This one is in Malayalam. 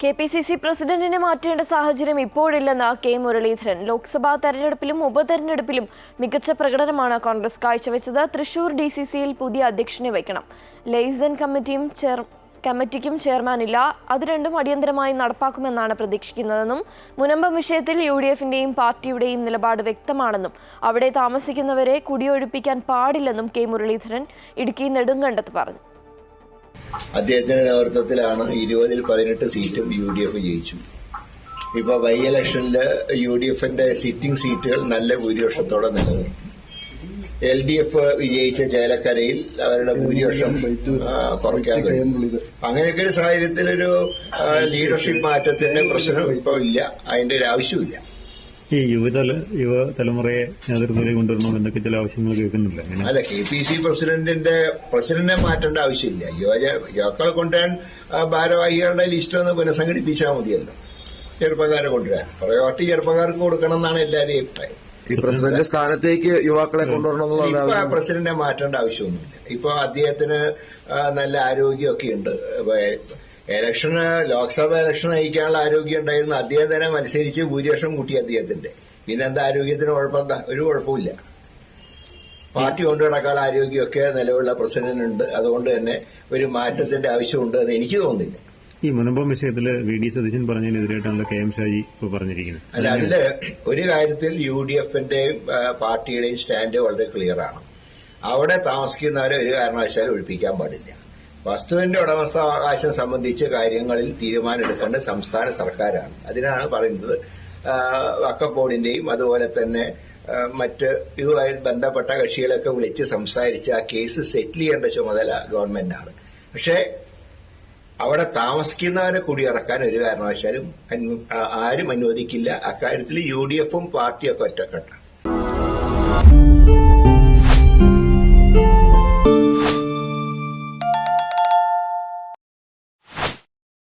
കെ.പി.സി.സി പ്രസിഡന്റിനെ മാറ്റേണ്ട സാഹചര്യം ഇപ്പോഴില്ലെന്ന് കെ മുരളീധരൻ. ലോക്സഭാ തെരഞ്ഞെടുപ്പിലും ഉപതെരഞ്ഞെടുപ്പിലും മികച്ച പ്രകടനമാണ് കോൺഗ്രസ് കാഴ്ചവെച്ചത്. തൃശൂർ DCCയിൽ പുതിയ അധ്യക്ഷനെ വയ്ക്കണം. ലൈസൺ കമ്മിറ്റിക്കും ചെയർമാനില്ല. അത് രണ്ടും അടിയന്തരമായി നടപ്പാക്കുമെന്നാണ് പ്രതീക്ഷിക്കുന്നതെന്നും മുനമ്പം വിഷയത്തിൽ UDFന്റെയും പാർട്ടിയുടെയും നിലപാട് വ്യക്തമാണെന്നും അവിടെ താമസിക്കുന്നവരെ കുടിയൊഴിപ്പിക്കാൻ പാടില്ലെന്നും കെ മുരളീധരൻ ഇടുക്കി നെടുങ്കണ്ടത്ത് പറഞ്ഞു. അദ്ദേഹത്തിന്റെ നേതൃത്വത്തിലാണ് 20-ൽ 18 സീറ്റും UDF ജയിച്ചു. ഇപ്പൊ ബൈ ഇലക്ഷനില് UDFന്റെ സിറ്റിംഗ് സീറ്റുകൾ നല്ല ഭൂരിപക്ഷത്തോടെ നിലനിർത്തി. LDF വിജയിച്ച ചേലക്കരയിൽ അവരുടെ ഭൂരിപക്ഷം കുറയ്ക്കാൻ കഴിയും. അങ്ങനെയൊക്കെ ഒരു സാഹചര്യത്തിൽ ഒരു ലീഡർഷിപ്പ് മാറ്റത്തിന്റെ പ്രശ്നം ഇപ്പൊ ഇല്ല, അതിന്റെ ഒരു ആവശ്യമില്ല. ഈ യുവതലമുറയെ നേതൃത്വത്തിലേക്ക് കൊണ്ടുവരണമെന്നൊക്കെ ചില ആവശ്യങ്ങൾ കേൾക്കുന്നില്ല. അല്ല, KPC പ്രസിഡന്റിനെ മാറ്റേണ്ട ആവശ്യമില്ല. യുവാക്കളെ കൊണ്ടുവരാൻ ഭാരവാഹികളുടെ ലിസ്റ്റ് ഒന്ന് പുനഃസംഘടിപ്പിച്ചാൽ മതിയല്ലോ. ചെറുപ്പക്കാരെ കൊണ്ടുവരാൻ പ്രയോറിറ്റി ചെറുപ്പക്കാർക്ക് കൊടുക്കണം എന്നാണ് എല്ലാവരുടെയും അഭിപ്രായം. ഈ പ്രസിഡന്റ് സ്ഥാനത്തേക്ക് യുവാക്കളെ കൊണ്ടുവരണം. ഇപ്പൊ പ്രസിഡന്റിനെ മാറ്റേണ്ട ആവശ്യമൊന്നുമില്ല. ഇപ്പൊ അദ്ദേഹത്തിന് നല്ല ആരോഗ്യമൊക്കെ ഉണ്ട്. ലോക്സഭ ഇലക്ഷൻ നയിക്കാനുള്ള ആരോഗ്യം ഉണ്ടായിരുന്നു. അദ്ദേഹം തന്നെ മത്സരിച്ച് ഭൂരിപക്ഷം കൂട്ടി അദ്ദേഹത്തിന്റെ. പിന്നെന്താ ആരോഗ്യത്തിന് കുഴപ്പമെന്താ? ഒരു കുഴപ്പമില്ല. പാർട്ടി കൊണ്ടു നടക്കാനുള്ള ആരോഗ്യമൊക്കെ നിലവിലുള്ള പ്രസിഡന്റിനുണ്ട്. അതുകൊണ്ട് തന്നെ ഒരു മാറ്റത്തിന്റെ ആവശ്യമുണ്ട് എന്ന് എനിക്ക് തോന്നുന്നില്ല. ഈ മുനമ്പം വിഷയത്തില് VD സതീശൻ പറഞ്ഞതിനെതിരായിട്ടാണല്ലോ KM ഷാജി ഇപ്പൊ പറഞ്ഞിരിക്കുന്നത്. അല്ല, അതില് ഒരു കാര്യത്തിൽ UDFന്റെയും പാർട്ടിയുടെയും സ്റ്റാൻഡ് വളരെ ക്ലിയർ ആണ്. അവിടെ താമസിക്കുന്നവരെ ഒരു കാരണവശാലും ഒഴിപ്പിക്കാൻ പാടില്ല. വസ്തുവിന്റെ ഉടമസ്ഥാവകാശം സംബന്ധിച്ച് കാര്യങ്ങളിൽ തീരുമാനമെടുക്കേണ്ടത് സംസ്ഥാന സർക്കാരാണ്. അതിനാണ് പറയുന്നത് വഖഫ് ബോർഡിന്റെയും അതുപോലെ തന്നെ മറ്റ് ഇതുമായി ബന്ധപ്പെട്ട കക്ഷികളൊക്കെ വിളിച്ച് സംസാരിച്ച് ആ കേസ് സെറ്റിൽ ചെയ്യേണ്ട ചുമതല ഗവൺമെന്റിനാണ്. പക്ഷേ അവിടെ താമസിക്കുന്നവരെ കുടിയിറക്കാൻ ഒരു കാരണവശാലും ആരും അനുവദിക്കില്ല. അക്കാര്യത്തിൽ UDFും പാർട്ടിയൊക്കെ ഒറ്റക്കെട്ടാണ്.